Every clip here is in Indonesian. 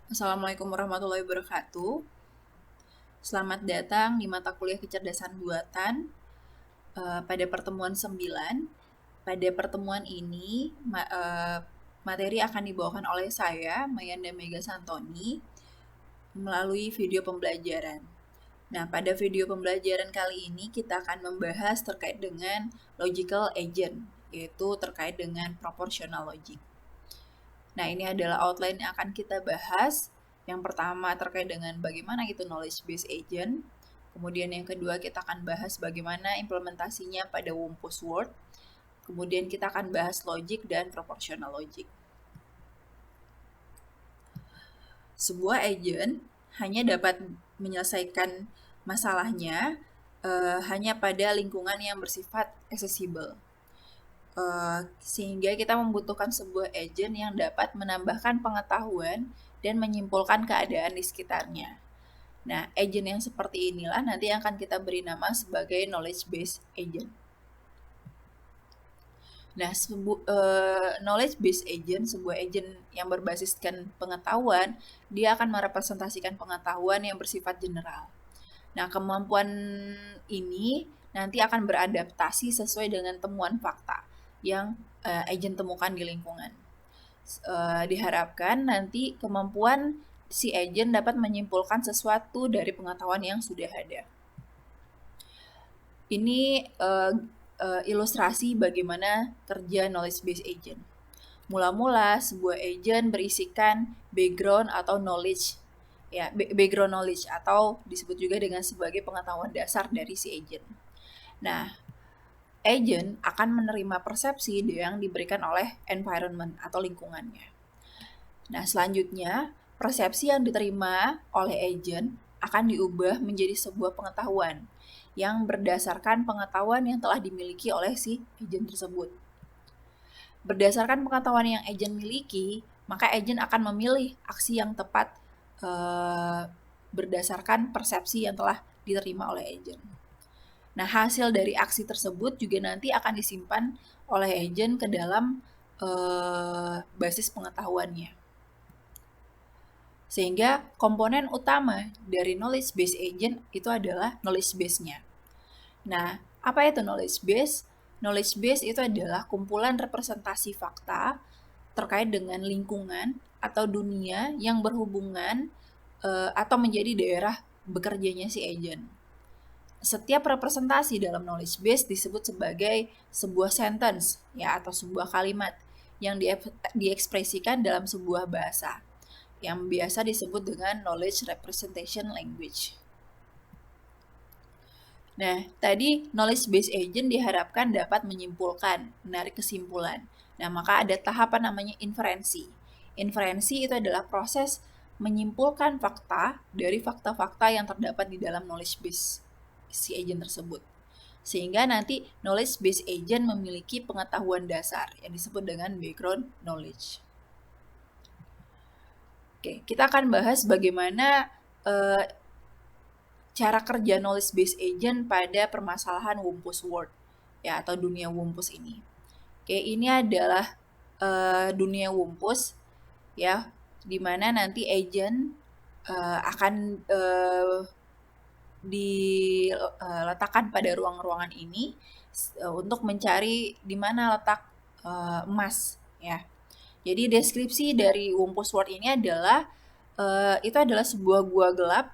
Assalamualaikum warahmatullahi wabarakatuh. Selamat datang di mata kuliah kecerdasan buatan pada pertemuan 9. Pada pertemuan ini materi akan dibawakan oleh saya, Mayanda Mega Santoni, melalui video pembelajaran. Nah, pada video pembelajaran kali ini kita akan membahas terkait dengan logical agent, yaitu terkait dengan proportional logic. Nah, ini adalah outline yang akan kita bahas. Yang pertama terkait dengan bagaimana itu knowledge based agent. Kemudian yang kedua kita akan bahas bagaimana implementasinya pada Wumpus Word. Kemudian kita akan bahas logic dan proportional logic. Sebuah agent hanya dapat menyelesaikan masalahnya hanya pada lingkungan yang bersifat accessible. Sehingga kita membutuhkan sebuah agent yang dapat menambahkan pengetahuan dan menyimpulkan keadaan di sekitarnya. Nah, agent yang seperti inilah nanti akan kita beri nama sebagai knowledge based agent. Nah, knowledge based agent, sebuah agent yang berbasiskan pengetahuan, dia akan merepresentasikan pengetahuan yang bersifat general. Nah, kemampuan ini nanti akan beradaptasi sesuai dengan temuan fakta yang agent temukan di lingkungan. Diharapkan nanti kemampuan si agent dapat menyimpulkan sesuatu dari pengetahuan yang sudah ada. Ini ilustrasi bagaimana kerja knowledge based agent. Mula-mula sebuah agent berisikan background atau knowledge, ya background knowledge atau disebut juga dengan sebagai pengetahuan dasar dari si agent. Nah, agent akan menerima persepsi yang diberikan oleh environment atau lingkungannya. Nah, selanjutnya persepsi yang diterima oleh agent akan diubah menjadi sebuah pengetahuan yang berdasarkan pengetahuan yang telah dimiliki oleh si agent tersebut. Berdasarkan pengetahuan yang agent miliki, maka agent akan memilih aksi yang tepat berdasarkan persepsi yang telah diterima oleh agent. Nah, hasil dari aksi tersebut juga nanti akan disimpan oleh agent ke dalam basis pengetahuannya. Sehingga komponen utama dari knowledge based agent itu adalah knowledge base-nya. Nah, apa itu knowledge base? Knowledge base itu adalah kumpulan representasi fakta terkait dengan lingkungan atau dunia yang berhubungan atau menjadi daerah bekerjanya si agent. Setiap representasi dalam knowledge base disebut sebagai sebuah sentence ya atau sebuah kalimat yang diekspresikan dalam sebuah bahasa yang biasa disebut dengan knowledge representation language. Nah, tadi knowledge based agent diharapkan dapat menyimpulkan, menarik kesimpulan. Nah, maka ada tahapan namanya inferensi. Inferensi itu adalah proses menyimpulkan fakta dari fakta-fakta yang terdapat di dalam knowledge base si agent tersebut. Sehingga nanti knowledge based agent memiliki pengetahuan dasar yang disebut dengan background knowledge. Oke, kita akan bahas bagaimana cara kerja knowledge based agent pada permasalahan Wumpus World ya atau dunia Wumpus ini. Oke, ini adalah dunia Wumpus ya, di mana nanti agent akan diletakkan pada ruang-ruangan ini untuk mencari di mana letak emas ya. Jadi deskripsi dari Wumpus World ini adalah itu adalah sebuah gua gelap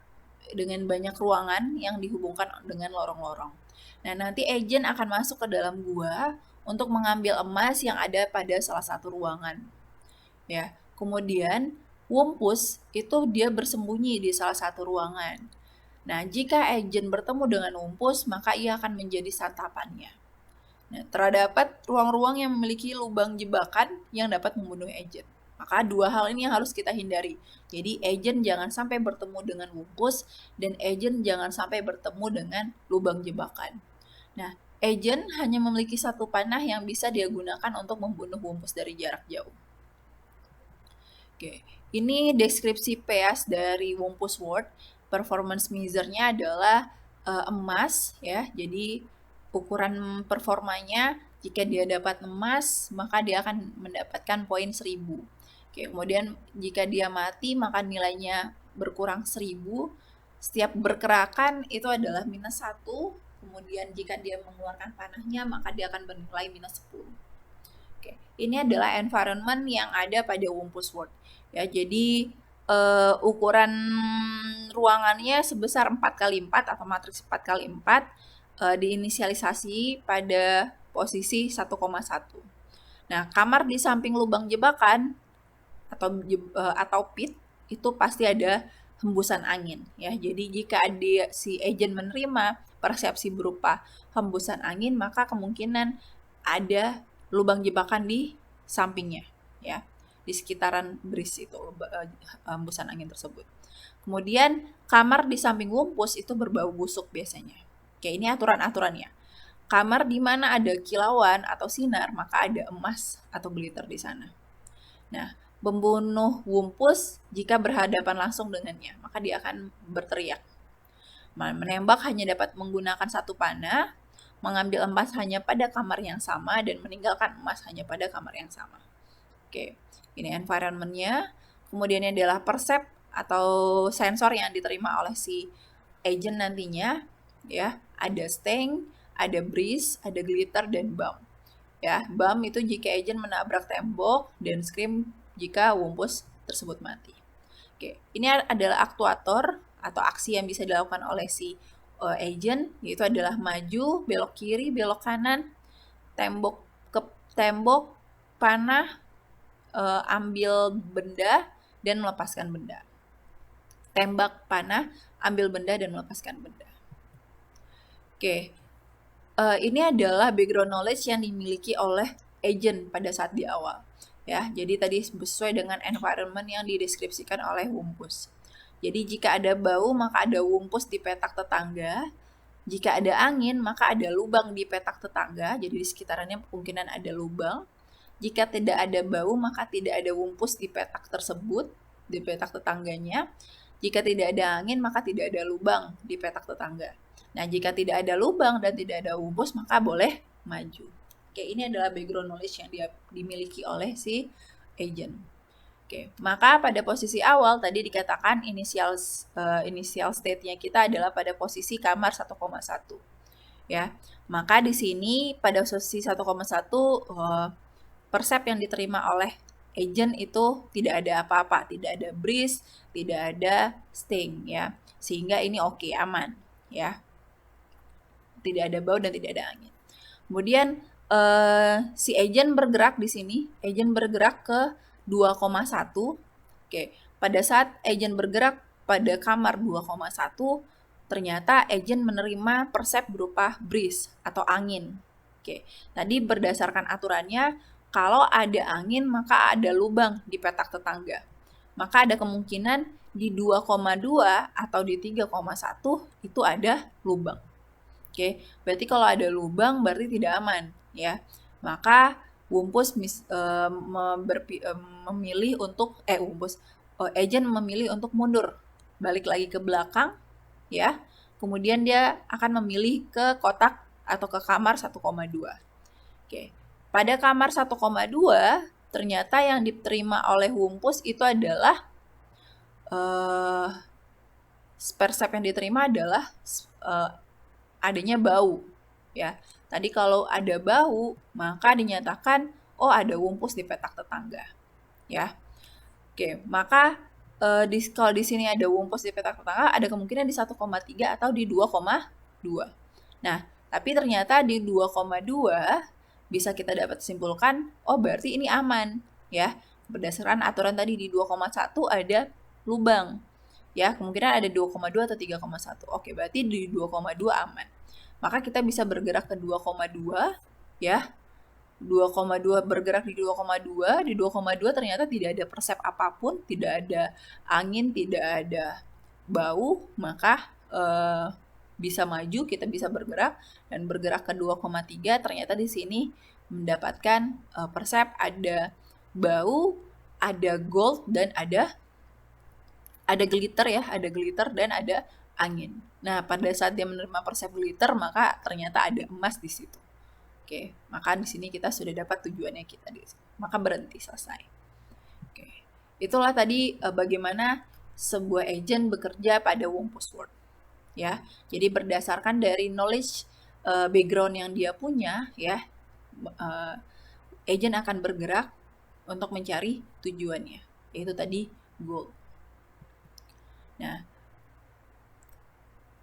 dengan banyak ruangan yang dihubungkan dengan lorong-lorong. Nah, nanti agent akan masuk ke dalam gua untuk mengambil emas yang ada pada salah satu ruangan. Ya, kemudian Wumpus itu dia bersembunyi di salah satu ruangan. Nah, jika agent bertemu dengan Wumpus, maka ia akan menjadi santapannya. Nah, terdapat ruang-ruang yang memiliki lubang jebakan yang dapat membunuh agent. Maka dua hal ini yang harus kita hindari. Jadi agent jangan sampai bertemu dengan Wumpus dan agent jangan sampai bertemu dengan lubang jebakan. Nah, agent hanya memiliki satu panah yang bisa dia gunakan untuk membunuh Wumpus dari jarak jauh. Oke, ini deskripsi PEAS dari Wumpus World. Performance measure-nya adalah emas ya. Jadi ukuran performanya jika dia dapat emas maka dia akan mendapatkan poin 1000. Oke, kemudian jika dia mati maka nilainya berkurang 1000. Setiap bergerakan itu adalah -1. Kemudian jika dia mengeluarkan panahnya maka dia akan bernilai -10. Oke, ini adalah environment yang ada pada Wumpus World. Ya, jadi ukuran ruangannya sebesar 4x4 atau matriks 4x4, diinisialisasi pada posisi 1,1. Nah, kamar di samping lubang jebakan atau pit itu pasti ada hembusan angin ya. Jadi jika si agent menerima persepsi berupa hembusan angin, maka kemungkinan ada lubang jebakan di sampingnya ya, di sekitaran bris itu hembusan angin tersebut. Kemudian kamar di samping wumpus itu berbau busuk biasanya. Oke, ini aturan-aturannya. Kamar di mana ada kilauan atau sinar, maka ada emas atau glitter di sana. Nah, membunuh wumpus jika berhadapan langsung dengannya, maka dia akan berteriak. Menembak hanya dapat menggunakan satu panah, mengambil emas hanya pada kamar yang sama, dan meninggalkan emas hanya pada kamar yang sama. Oke, ini environment-nya. Kemudian ini adalah persep atau sensor yang diterima oleh si agent nantinya. Ya, ada sting, ada breeze, ada glitter, dan bump. Ya, bump itu jika agent menabrak tembok, dan scream jika wumpus tersebut mati. Oke, ini adalah aktuator atau aksi yang bisa dilakukan oleh si agent, yaitu adalah maju, belok kiri, belok kanan, tembok ke tembok, panah, ambil benda, dan melepaskan benda. Tembak, panah, ambil benda, dan melepaskan benda. Oke, ini adalah background knowledge yang dimiliki oleh agent pada saat di awal. Ya, jadi tadi sesuai dengan environment yang dideskripsikan oleh wumpus. Jadi jika ada bau maka ada wumpus di petak tetangga. Jika ada angin maka ada lubang di petak tetangga. Jadi di sekitarannya kemungkinan ada lubang. Jika tidak ada bau maka tidak ada wumpus di petak tersebut, di petak tetangganya. Jika tidak ada angin maka tidak ada lubang di petak tetangga. Nah, jika tidak ada lubang dan tidak ada wumpus maka boleh maju. Oke, ini adalah background knowledge yang dimiliki oleh si agent. Oke, maka pada posisi awal tadi dikatakan initial state-nya kita adalah pada posisi kamar 1,1. Ya. Maka di sini pada posisi 1,1 persep yang diterima oleh agent itu tidak ada apa-apa, tidak ada breeze, tidak ada sting ya. Sehingga ini oke, aman ya. Tidak ada bau dan tidak ada angin. Kemudian si agent bergerak di sini, agent bergerak ke 2,1. Oke, pada saat agent bergerak pada kamar 2,1, ternyata agent menerima persep berupa breeze atau angin. Oke, tadi berdasarkan aturannya, kalau ada angin maka ada lubang di petak tetangga. Maka ada kemungkinan di 2,2 atau di 3,1 itu ada lubang. Oke, berarti kalau ada lubang berarti tidak aman ya. Maka wumpus memilih untuk agent memilih untuk mundur, balik lagi ke belakang ya. Kemudian dia akan memilih ke kotak atau ke kamar 1,2. Oke. Pada kamar 1,2 ternyata yang diterima oleh wumpus itu adalah persep yang diterima adalah adanya bau ya. Tadi kalau ada bau maka dinyatakan oh ada wumpus di petak tetangga ya. Oke, maka kalau di sini ada wumpus di petak tetangga ada kemungkinan di 1,3 atau di 2,2. Nah, tapi ternyata di 2,2 bisa kita dapat simpulkan oh berarti ini aman ya. Berdasarkan aturan tadi di 2,1 ada lubang. Ya, kemungkinan ada 2,2 atau 3,1. Oke, berarti di 2,2 aman. Maka kita bisa bergerak ke 2,2 ya. 2,2 bergerak di 2,2, di 2,2 ternyata tidak ada persep apapun, tidak ada angin, tidak ada bau, maka bisa maju, kita bisa bergerak dan bergerak ke 2,3 ternyata di sini mendapatkan persep ada bau, ada gold dan ada glitter ya, ada glitter dan ada angin. Nah, pada saat dia menerima persep glitter, maka ternyata ada emas di situ. Oke, maka di sini kita sudah dapat tujuannya kita di sini. Maka berhenti, selesai. Oke. Itulah tadi bagaimana sebuah agent bekerja pada Wumpus World. Ya, jadi berdasarkan dari knowledge background yang dia punya, ya, agent akan bergerak untuk mencari tujuannya, yaitu tadi goal. Nah,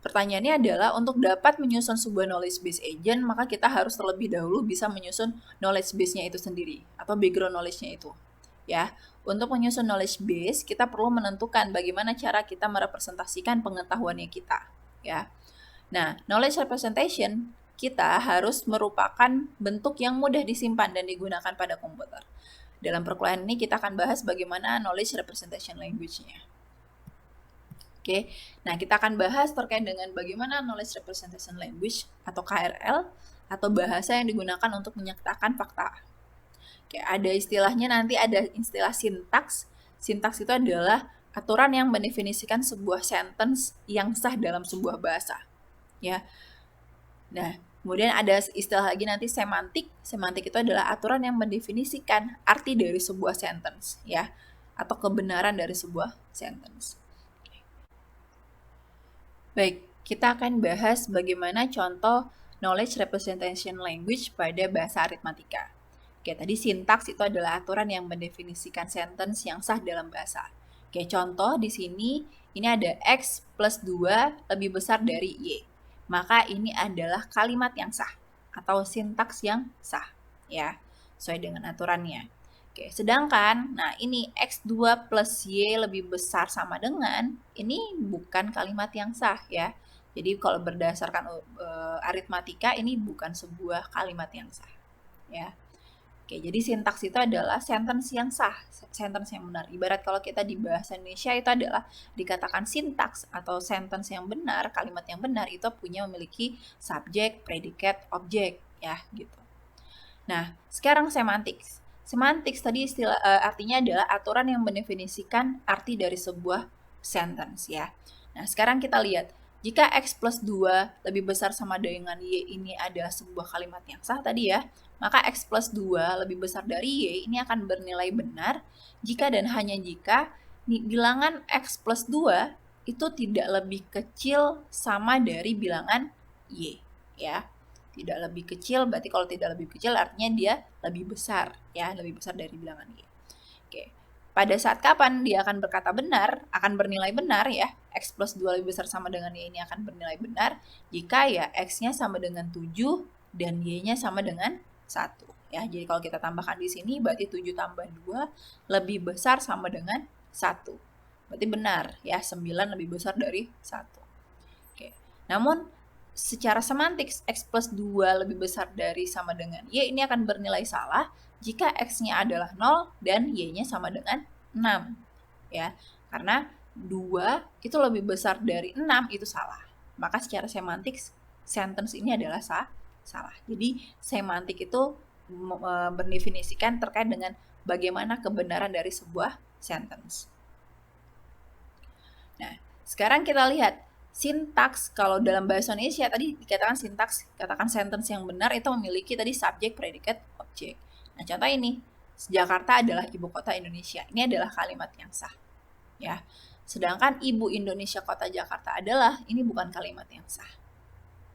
pertanyaannya adalah untuk dapat menyusun sebuah knowledge base agent, maka kita harus terlebih dahulu bisa menyusun knowledge base-nya itu sendiri atau background knowledge-nya itu. Ya, untuk menyusun knowledge base, kita perlu menentukan bagaimana cara kita merepresentasikan pengetahuannya kita, ya. Nah, knowledge representation kita harus merupakan bentuk yang mudah disimpan dan digunakan pada komputer. Dalam perkuliahan ini kita akan bahas bagaimana knowledge representation language-nya. Oke, nah kita akan bahas terkait dengan bagaimana knowledge representation language atau KRL atau bahasa yang digunakan untuk menyatakan fakta. Oke, ada istilahnya nanti, ada istilah sintaks. Sintaks itu adalah aturan yang mendefinisikan sebuah sentence yang sah dalam sebuah bahasa. Ya. Nah, kemudian ada istilah lagi nanti semantik. Semantik itu adalah aturan yang mendefinisikan arti dari sebuah sentence, ya, atau kebenaran dari sebuah sentence. Baik, kita akan bahas bagaimana contoh knowledge representation language pada bahasa aritmatika. Oke, tadi sintaks itu adalah aturan yang mendefinisikan sentence yang sah dalam bahasa. Oke, contoh di sini ini ada X plus 2 lebih besar dari Y. Maka ini adalah kalimat yang sah atau sintaks yang sah, ya, sesuai dengan aturannya. Oke, sedangkan, nah ini X2 plus Y lebih besar sama dengan, ini bukan kalimat yang sah, ya. Jadi kalau berdasarkan aritmatika, ini bukan sebuah kalimat yang sah, ya. Oke, jadi sintaks itu adalah sentence yang sah, sentence yang benar. Ibarat kalau kita di bahasa Indonesia itu adalah dikatakan sintaks atau sentence yang benar, kalimat yang benar itu memiliki subjek, predikat, objek, ya, gitu. Nah, sekarang semantics. Semantics tadi artinya adalah aturan yang mendefinisikan arti dari sebuah sentence, ya. Nah, sekarang kita lihat, jika X plus 2 lebih besar sama dengan Y ini adalah sebuah kalimat yang sah tadi, ya, maka X plus 2 lebih besar dari Y ini akan bernilai benar jika dan hanya jika bilangan X plus 2 itu tidak lebih kecil sama dari bilangan Y, ya. Tidak lebih kecil, berarti kalau tidak lebih kecil artinya dia lebih besar, ya, lebih besar dari bilangan Y. Oke. Pada saat kapan dia akan berkata benar, akan bernilai benar, ya, X plus 2 lebih besar sama dengan Y ini akan bernilai benar jika ya X-nya sama dengan 7 dan Y-nya sama dengan 1. Ya, jadi kalau kita tambahkan di sini berarti 7 tambah 2 lebih besar sama dengan 1. Berarti benar, ya, 9 lebih besar dari 1. Oke. Namun secara semantik X plus 2 lebih besar dari sama dengan Y ini akan bernilai salah jika X-nya adalah 0 dan Y-nya sama dengan 6. Ya, karena 2 itu lebih besar dari 6 itu salah. Maka secara semantik sentence ini adalah salah. Jadi semantik itu mendefinisikan terkait dengan bagaimana kebenaran dari sebuah sentence. Nah, sekarang kita lihat sintaks. Kalau dalam bahasa Indonesia tadi dikatakan sintaks, katakan sentence yang benar itu memiliki tadi subjek, predikat, objek. Nah, contoh ini, Jakarta adalah ibu kota Indonesia. Ini adalah kalimat yang sah, ya. Sedangkan ibu Indonesia kota Jakarta adalah, ini bukan kalimat yang sah.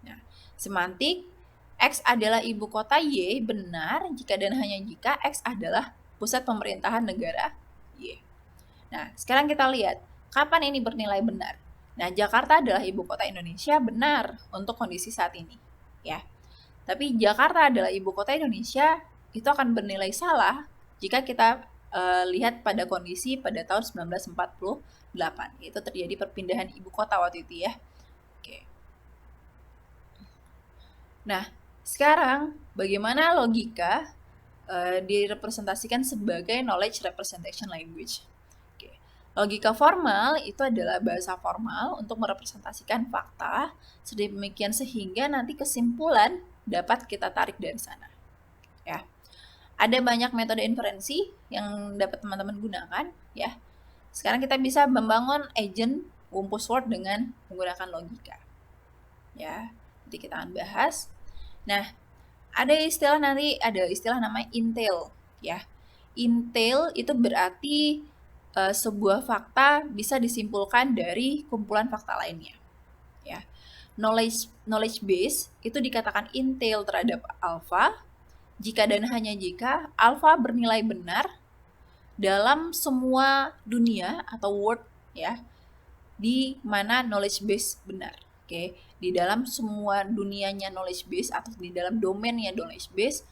Nah, semantik X adalah ibu kota Y benar jika dan hanya jika X adalah pusat pemerintahan negara Y. Nah, sekarang kita lihat kapan ini bernilai benar. Nah, Jakarta adalah ibu kota Indonesia benar untuk kondisi saat ini, ya. Tapi Jakarta adalah ibu kota Indonesia itu akan bernilai salah jika kita lihat pada kondisi pada tahun 1948. Itu terjadi perpindahan ibu kota waktu itu, ya. Oke. Nah, sekarang bagaimana logika direpresentasikan sebagai knowledge representation language? Logika formal itu adalah bahasa formal untuk merepresentasikan fakta sedemikian sehingga nanti kesimpulan dapat kita tarik dari sana. Ya. Ada banyak metode inferensi yang dapat teman-teman gunakan, ya. Sekarang kita bisa membangun agent Wumpus Word dengan menggunakan logika. Ya, nanti kita akan bahas. Nah, ada istilah namanya entail, ya. Entail itu berarti sebuah fakta bisa disimpulkan dari kumpulan fakta lainnya. Ya, knowledge base itu dikatakan entail terhadap alpha jika dan hanya jika alpha bernilai benar dalam semua dunia atau world ya, di mana knowledge base benar. Oke, di dalam semua dunianya knowledge base atau di dalam domainnya knowledge base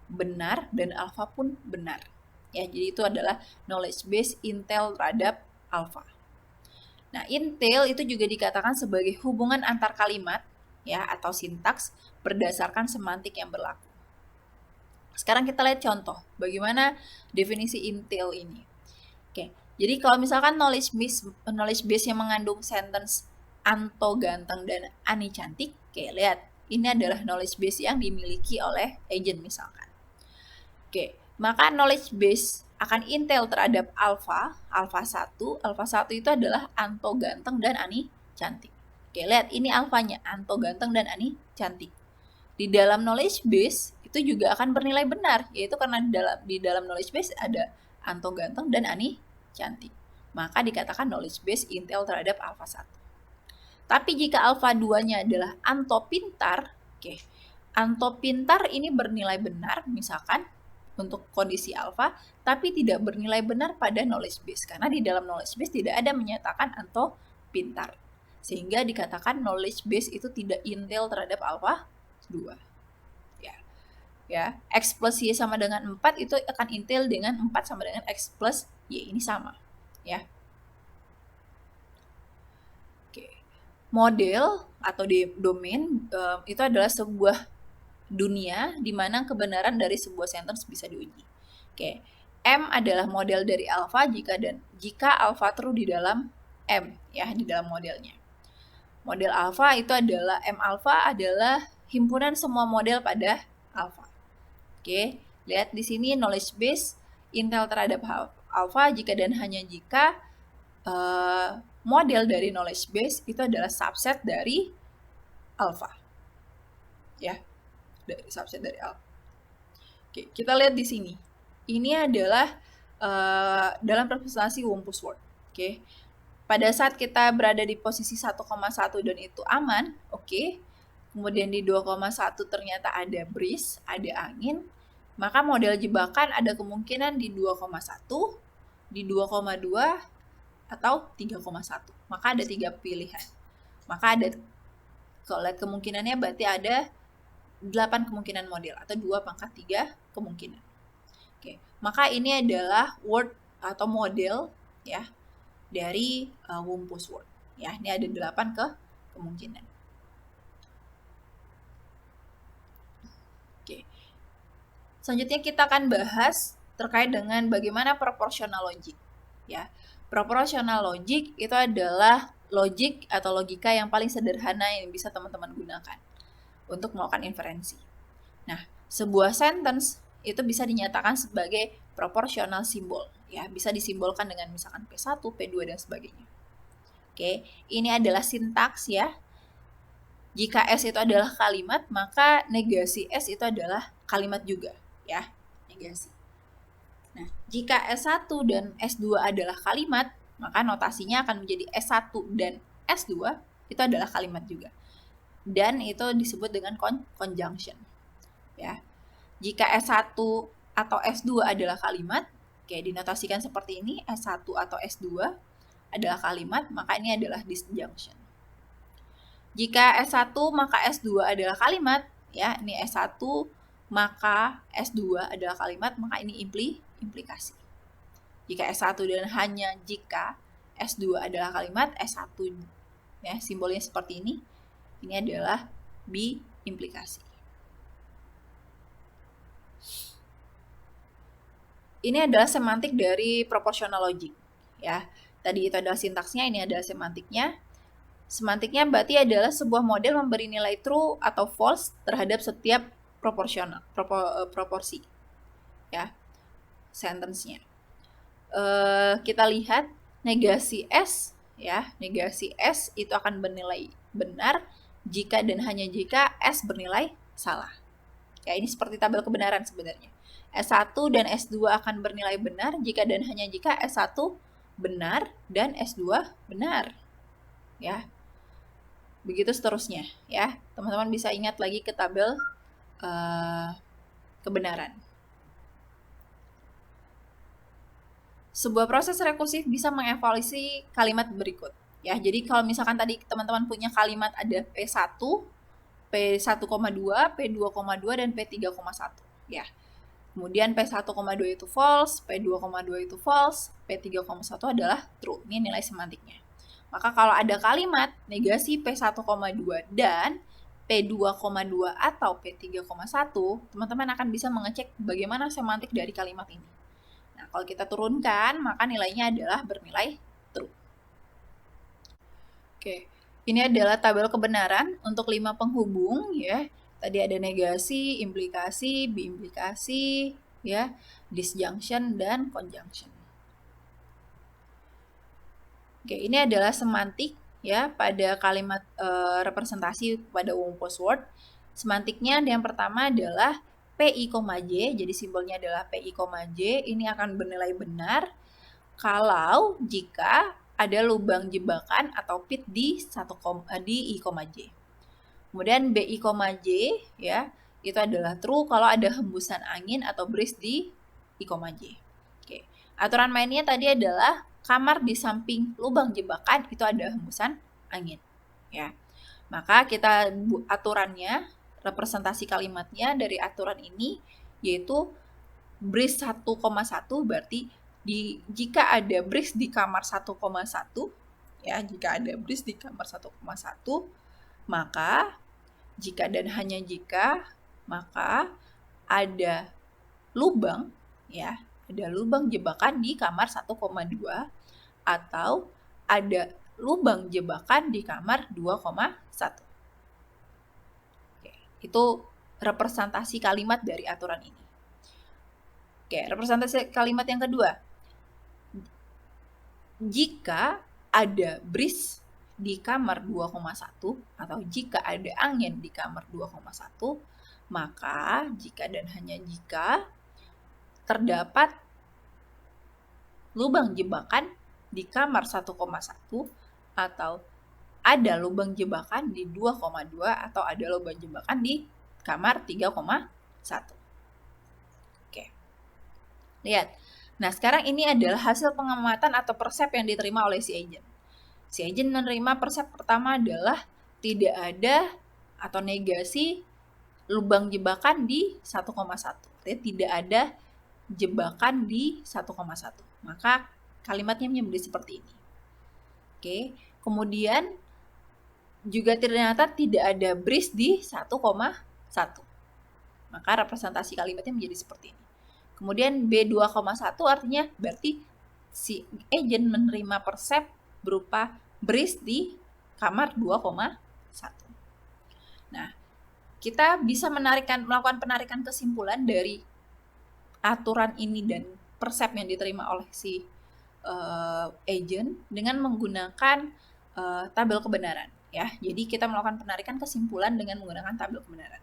benar dan alpha pun benar. Ya, jadi itu adalah knowledge base entail terhadap alpha. Nah, entail itu juga dikatakan sebagai hubungan antar kalimat ya atau sintaks berdasarkan semantik yang berlaku. Sekarang kita lihat contoh bagaimana definisi entail ini. Oke, jadi kalau misalkan knowledge base yang mengandung sentence Anto ganteng dan Ani cantik, oke, lihat ini adalah knowledge base yang dimiliki oleh agent misalkan. Oke, maka knowledge base akan entail terhadap alpha 1. Alpha 1 itu adalah Anto ganteng dan Ani cantik. Oke, lihat ini alfanya, Anto ganteng dan Ani cantik. Di dalam knowledge base itu juga akan bernilai benar, yaitu karena di dalam knowledge base ada Anto ganteng dan Ani cantik. Maka dikatakan knowledge base entail terhadap alpha 1. Tapi jika alpha 2-nya adalah Anto pintar, oke. Anto pintar ini bernilai benar misalkan untuk kondisi alpha, tapi tidak bernilai benar pada knowledge base karena di dalam knowledge base tidak ada menyatakan Anto pintar. Sehingga dikatakan knowledge base itu tidak entail terhadap alpha 2. Ya, X plus Y sama dengan 4 itu akan entail dengan 4 sama dengan X plus Y, ini sama ya. Oke. Model atau domain itu adalah sebuah dunia di mana kebenaran dari sebuah sentence bisa diuji. Oke. M adalah model dari alpha jika alpha true di dalam M ya, di dalam modelnya. Model alpha itu adalah M alpha adalah himpunan semua model pada alpha. Oke, lihat di sini knowledge base entail terhadap alpha jika dan hanya jika model dari knowledge base itu adalah subset dari alpha. Ya, dari subset dari alpha. Oke, kita lihat di sini. Ini adalah dalam representasi Wumpus World. Oke. Pada saat kita berada di posisi 1,1 dan itu aman, oke. Kemudian di 2,1 ternyata ada breeze, ada angin, maka model jebakan ada kemungkinan di 2,1, di 2,2, atau 3,1. Maka ada 3 pilihan. Maka ada, kalau lihat kemungkinannya berarti ada 8 kemungkinan model, atau 2 pangkat 3 kemungkinan. Oke, maka ini adalah word atau model ya dari Wumpus World. Ya, ini ada 8 kemungkinan. Oke. Selanjutnya kita akan bahas terkait dengan bagaimana proportional logic. Ya, proportional logic itu adalah logik atau logika yang paling sederhana yang bisa teman-teman gunakan untuk melakukan inferensi. Nah, sebuah sentence itu bisa dinyatakan sebagai proportional simbol. Ya, bisa disimbolkan dengan misalkan P1, P2, dan sebagainya. Oke, ini adalah sintaks ya. Jika S itu adalah kalimat, maka negasi S itu adalah kalimat juga, ya, negasi. Nah, jika S1 dan S2 adalah kalimat, maka notasinya akan menjadi S1 dan S2 itu adalah kalimat juga. Dan itu disebut dengan conjunction. Ya. Jika S1 atau S2 adalah kalimat, oke, dinotasikan seperti ini, S1 atau S2 adalah kalimat, maka ini adalah disjunction. Jika S1 maka S2 adalah kalimat, ya, ini S1 maka S2 adalah kalimat, maka ini implikasi. Jika S1 dan hanya jika S2 adalah kalimat, S1 ya, simbolnya seperti ini adalah bi-implikasi. Ini adalah semantik dari proportional logic. Ya, tadi itu adalah sintaksnya, ini adalah semantiknya. Semantiknya berarti adalah sebuah model memberi nilai true atau false terhadap setiap proporsi. Ya, sentence-nya. Kita lihat negasi S, ya, negasi S itu akan bernilai benar jika dan hanya jika S bernilai salah. Ya, ini seperti tabel kebenaran sebenarnya. S1 dan S2 akan bernilai benar jika dan hanya jika S1 benar dan S2 benar. Ya. Begitu seterusnya, ya. Teman-teman bisa ingat lagi ke tabel kebenaran. Sebuah proses rekursif bisa mengevaluasi kalimat berikut. Ya, jadi kalau misalkan tadi teman-teman punya kalimat ada P1, P1,2, P2,2 dan P3,1, ya. Kemudian P1,2 itu false, P2,2 itu false, P3,1 adalah true. Ini nilai semantiknya. Maka kalau ada kalimat negasi P1,2 dan P2,2 atau P3,1, teman-teman akan bisa mengecek bagaimana semantik dari kalimat ini. Nah, kalau kita turunkan, maka nilainya adalah bernilai true. Oke, ini adalah tabel kebenaran untuk 5 penghubung, ya. Tadi ada negasi, implikasi, biimplikasi, ya, disjunction, dan conjunction. Oke, ini adalah semantik, ya, pada kalimat representasi pada umum postword. Semantiknya yang pertama adalah PI, J, jadi simbolnya adalah PI, J, ini akan bernilai benar kalau jika ada lubang jebakan atau pit di I, J. Kemudian BI, J, ya, itu adalah true kalau ada hembusan angin atau breeze di I, J. Oke. Aturan mainnya tadi adalah kamar di samping lubang jebakan itu ada hembusan angin, ya. Maka kita aturannya, representasi kalimatnya dari aturan ini yaitu breeze 1,1 berarti jika ada breeze di kamar 1,1, ya, jika ada breeze di kamar 1,1, maka jika dan hanya jika, maka ada lubang, ya, ada lubang jebakan di kamar 1,2 atau ada lubang jebakan di kamar 2,1. Oke, itu representasi kalimat dari aturan ini. Oke, representasi kalimat yang kedua. Jika ada breeze di kamar 2,1 atau jika ada angin di kamar 2,1, maka jika dan hanya jika terdapat lubang jebakan di kamar 1,1 atau ada lubang jebakan di 2,2 atau ada lubang jebakan di kamar 3,1. Oke. Lihat. Nah, sekarang ini adalah hasil pengamatan atau persep yang diterima oleh si agent. Si agent menerima persep pertama adalah tidak ada atau negasi lubang jebakan di 1,1. Artinya tidak ada jebakan di 1,1. Maka kalimatnya menjadi seperti ini. Oke, kemudian juga ternyata tidak ada breeze di 1,1. Maka representasi kalimatnya menjadi seperti ini. Kemudian B2,1 artinya berarti si agent menerima persep berupa breeze di kamar 2,1. Nah, kita bisa melakukan penarikan kesimpulan dari aturan ini dan persep yang diterima oleh si agent dengan menggunakan tabel kebenaran, ya. Jadi kita melakukan penarikan kesimpulan dengan menggunakan tabel kebenaran.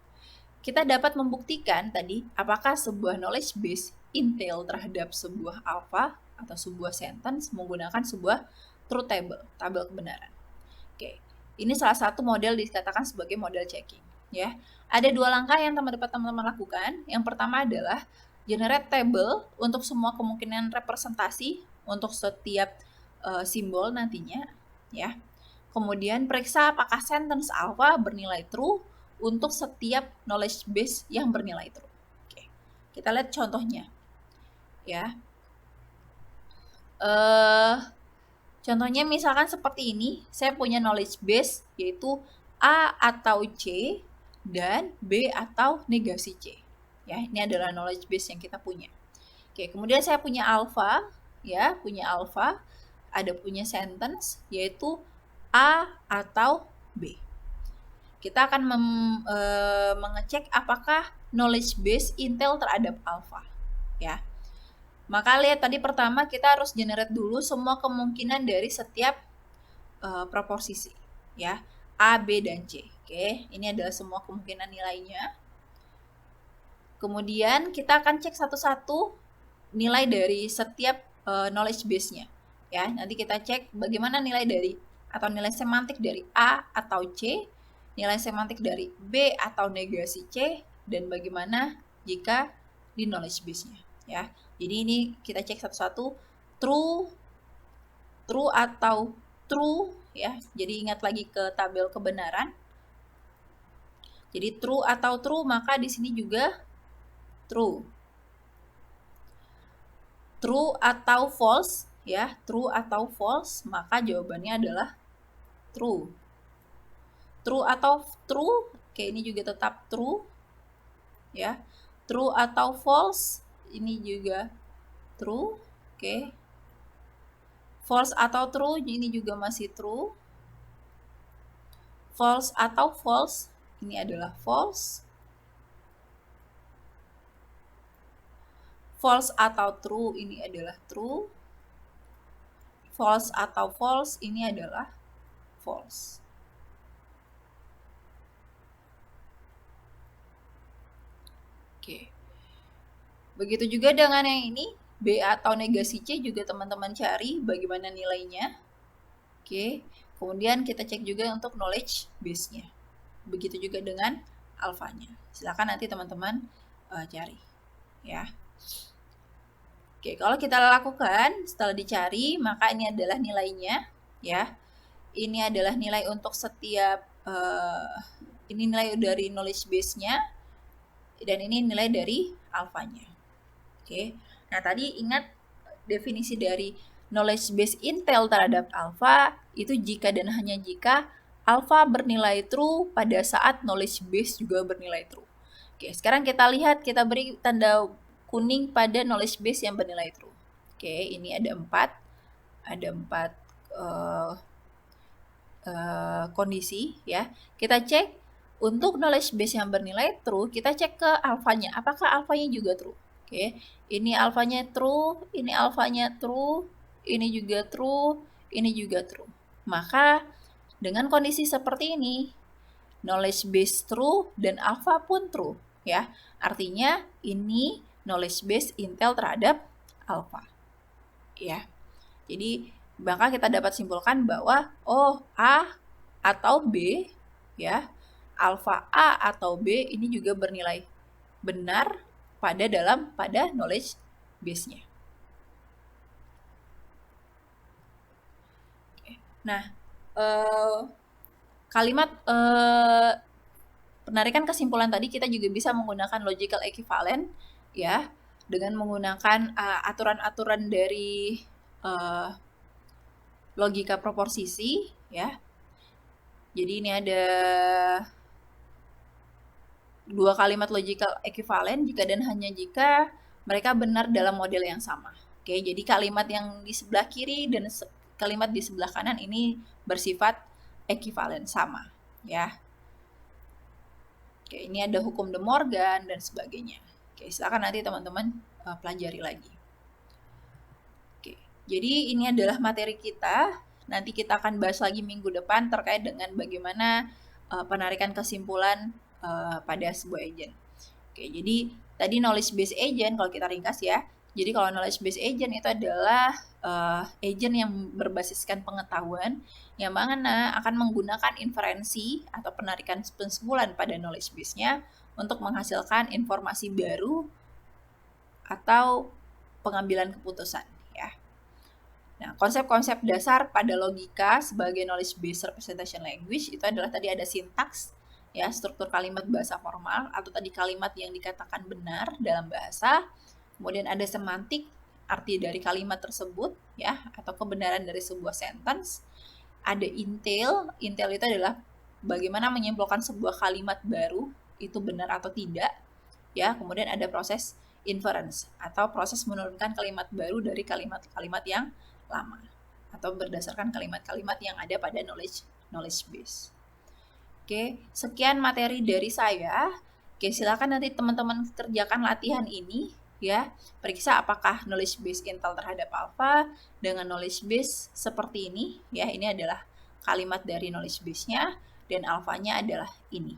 Kita dapat membuktikan tadi apakah sebuah knowledge base entail terhadap sebuah alpha atau sebuah sentence menggunakan sebuah truth table, tabel kebenaran. Oke, ini salah satu model dikatakan sebagai model checking, ya. Ada 2 langkah yang teman-teman lakukan. Yang pertama adalah generate table untuk semua kemungkinan representasi untuk setiap simbol nantinya, ya. Kemudian periksa apakah sentence alpha bernilai true untuk setiap knowledge base yang bernilai true. Oke, kita lihat contohnya, ya. Contohnya misalkan seperti ini, saya punya knowledge base yaitu A atau C dan B atau negasi C. Ya, ini adalah knowledge base yang kita punya. Oke, kemudian saya punya alpha, ya, ada punya sentence yaitu A atau B. Kita akan mengecek apakah knowledge base entail terhadap alpha, ya. Maka lihat tadi pertama kita harus generate dulu semua kemungkinan dari setiap proposisi, ya, A, B, dan C. Oke, ini adalah semua kemungkinan nilainya. Kemudian kita akan cek satu-satu nilai dari setiap knowledge base-nya. Ya, nanti kita cek bagaimana nilai dari atau nilai semantik dari A atau C, nilai semantik dari B atau negasi C, dan bagaimana jika di knowledge base-nya, ya. Jadi ini kita cek satu-satu, true atau true, ya. Jadi ingat lagi ke tabel kebenaran. Jadi true atau true, maka di sini juga true. True atau false, ya. True atau false, maka jawabannya adalah true. True atau true, oke, ini juga tetap true, ya. True atau false, ini juga true, oke. False atau true, ini juga masih true. False atau false, ini adalah false. False atau true, ini adalah true. False atau false, ini adalah false. Oke. Begitu juga dengan yang ini, B atau negasi C juga teman-teman cari bagaimana nilainya. Oke. Kemudian kita cek juga untuk knowledge base-nya. Begitu juga dengan alfanya. Silakan nanti teman-teman cari, ya. Oke, kalau kita lakukan setelah dicari, maka ini adalah nilainya, ya. Ini adalah nilai untuk setiap ini nilai dari knowledge base-nya, dan ini nilai dari alfanya. Oke. Nah, tadi ingat definisi dari knowledge base Intel terhadap alpha itu jika dan hanya jika alpha bernilai true pada saat knowledge base juga bernilai true. Oke, sekarang kita lihat, kita beri tanda kuning pada knowledge base yang bernilai true. Oke, ini ada 4 kondisi, ya. Kita cek untuk knowledge base yang bernilai true, kita cek ke alfanya. Apakah alfanya juga true? Oke, ini alfanya true, ini alfanya true, ini juga true, ini juga true. Maka dengan kondisi seperti ini, knowledge base true dan alpha pun true, ya. Artinya ini knowledge base Intel terhadap alpha, ya. Jadi maka kita dapat simpulkan bahwa A atau B, ya, alpha A atau B ini juga bernilai benar pada knowledge base-nya. Nah, kalimat penarikan kesimpulan tadi kita juga bisa menggunakan logical equivalent, ya, dengan menggunakan aturan-aturan dari logika proposisi, ya. Jadi ini ada 2 kalimat logical equivalent jika dan hanya jika mereka benar dalam model yang sama. Oke, jadi kalimat yang di sebelah kiri dan kalimat di sebelah kanan ini bersifat equivalent, sama, ya. Oke, ini ada hukum De Morgan dan sebagainya. Oke, silakan nanti teman-teman pelajari lagi. Oke, jadi ini adalah materi kita. Nanti kita akan bahas lagi minggu depan terkait dengan bagaimana penarikan kesimpulan pada sebuah agent. Oke, jadi tadi knowledge base agent kalau kita ringkas, ya. Jadi kalau knowledge base agent itu adalah agent yang berbasiskan pengetahuan yang mana akan menggunakan inferensi atau penarikan kesimpulan pada knowledge base-nya untuk menghasilkan informasi baru atau pengambilan keputusan, ya. Nah, konsep-konsep dasar pada logika sebagai knowledge based representation language itu adalah tadi ada sintaks, ya, struktur kalimat bahasa formal atau tadi kalimat yang dikatakan benar dalam bahasa. Kemudian ada semantik, arti dari kalimat tersebut, ya, atau kebenaran dari sebuah sentence. Ada intel itu adalah bagaimana menyimpulkan sebuah kalimat baru itu benar atau tidak, ya. Kemudian ada proses inference atau proses menurunkan kalimat baru dari kalimat-kalimat yang lama atau berdasarkan kalimat-kalimat yang ada pada knowledge base. Oke, sekian materi dari saya. Oke, silakan nanti teman-teman kerjakan latihan ini, ya. Periksa apakah knowledge base Intel terhadap alpha dengan knowledge base seperti ini, ya. Ini adalah kalimat dari knowledge base-nya dan alfanya adalah ini.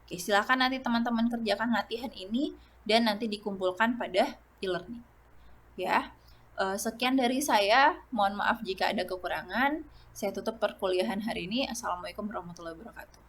Oke, silakan nanti teman-teman kerjakan latihan ini dan nanti dikumpulkan pada e-learning, ya. Sekian dari saya, mohon maaf jika ada kekurangan. Saya tutup perkuliahan hari ini. Assalamualaikum warahmatullahi wabarakatuh.